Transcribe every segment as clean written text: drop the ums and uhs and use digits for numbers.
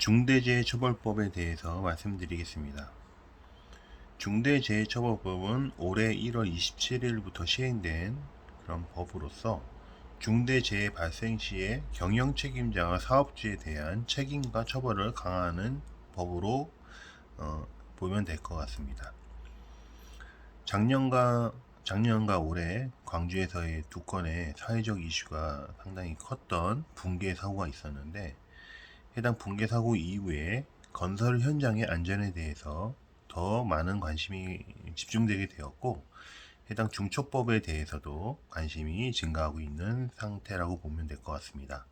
중대재해처벌법에 대해서 말씀드리겠습니다. 중대재해처벌법은 올해 1월 27일부터 시행된 그런 법으로서 중대재해 발생 시에 경영책임자와 사업주에 대한 책임과 처벌을 강화하는 법으로 보면 될 것 같습니다. 작년과 올해 광주에서의 두 건의 사회적 이슈가 상당히 컸던 붕괴 사고가 있었는데, 해당 붕괴 사고 이후에 건설 현장의 안전에 대해서 더 많은 관심이 집중되게 되었고, 해당 중초법에 대해서도 관심이 증가하고 있는 상태라고 보면 될 것 같습니다.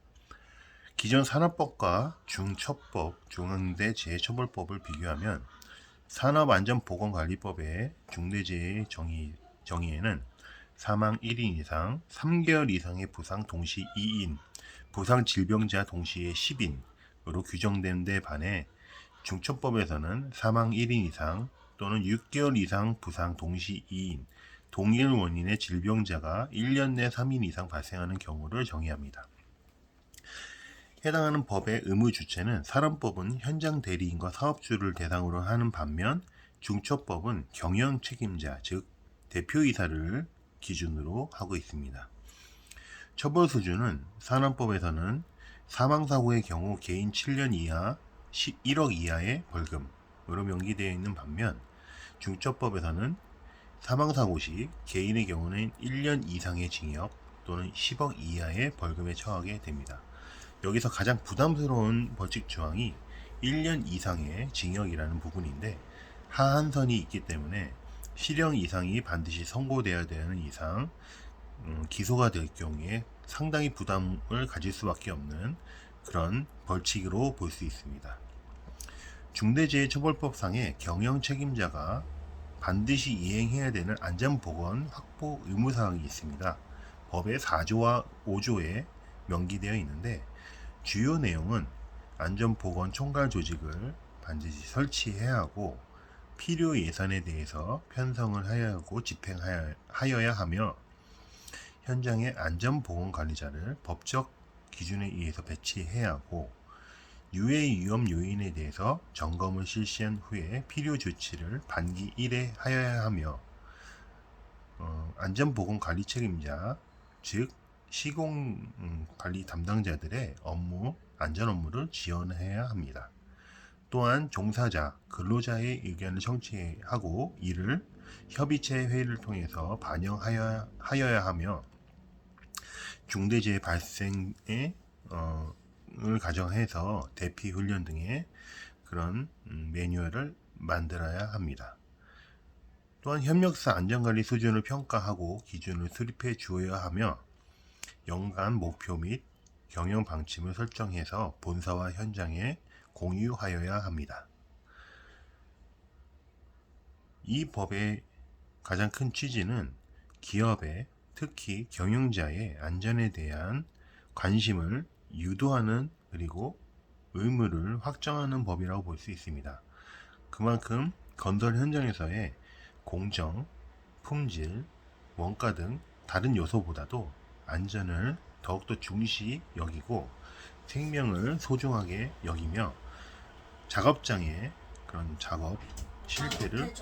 기존 산업법과 중초법, 중대재해처벌법을 비교하면 산업안전보건관리법의 중대재해 정의에는 사망 1인 이상, 3개월 이상의 부상 동시 2인, 부상 질병자 동시에 10인으로 규정된 데 반해 중초법에서는 사망 1인 이상 또는 6개월 이상 부상 동시 2인, 동일 원인의 질병자가 1년 내 3인 이상 발생하는 경우를 정의합니다. 해당하는 법의 의무 주체는 산업법은 현장 대리인과 사업주를 대상으로 하는 반면, 중초법은 경영 책임자, 즉 대표이사를 기준으로 하고 있습니다. 처벌 수준은 산업법에서는 사망사고의 경우 개인 7년 이하 1억 이하의 벌금으로 명기되어 있는 반면, 중초법에서는 사망사고 시 개인의 경우는 1년 이상의 징역 또는 10억 이하의 벌금에 처하게 됩니다. 여기서 가장 부담스러운 벌칙 조항이 1년 이상의 징역이라는 부분인데, 하한선이 있기 때문에 실형 이상이 반드시 선고되어야 되는 이상 기소가 될 경우에 상당히 부담을 가질 수밖에 없는 그런 벌칙으로 볼 수 있습니다. 중대재해처벌법상의 경영 책임자가 반드시 이행해야 되는 안전보건 확보 의무사항이 있습니다. 법의 4조와 5조에 명기되어 있는데, 주요 내용은 안전보건 총괄 조직을 반드시 설치해야 하고, 필요 예산에 대해서 편성을 하여야 하고 집행하여야 하며, 현장의 안전보건관리자를 법적 기준에 의해서 배치해야 하고, 유해 위험 요인에 대해서 점검을 실시한 후에 필요 조치를 반기 1회 하여야 하며, 안전보건관리 책임자, 즉 시공관리 담당자들의 안전 업무를 지원해야 합니다. 또한 종사자, 근로자의 의견을 청취하고 이를 협의체 회의를 통해서 반영하여야 하며, 중대재해 발생에 을 가정해서 대피 훈련 등의 그런 매뉴얼을 만들어야 합니다. 또한 협력사 안전관리 수준을 평가하고 기준을 수립해 주어야 하며, 연간 목표 및 경영 방침을 설정해서 본사와 현장에 공유하여야 합니다. 이 법의 가장 큰 취지는 기업의, 특히 경영자의 안전에 대한 관심을 유도하는, 그리고 의무를 확정하는 법이라고 볼 수 있습니다. 그만큼 건설 현장에서의 공정, 품질, 원가 등 다른 요소보다도 안전을 더욱더 중시 여기고 생명을 소중하게 여기며, 작업장의 그런 작업 실패를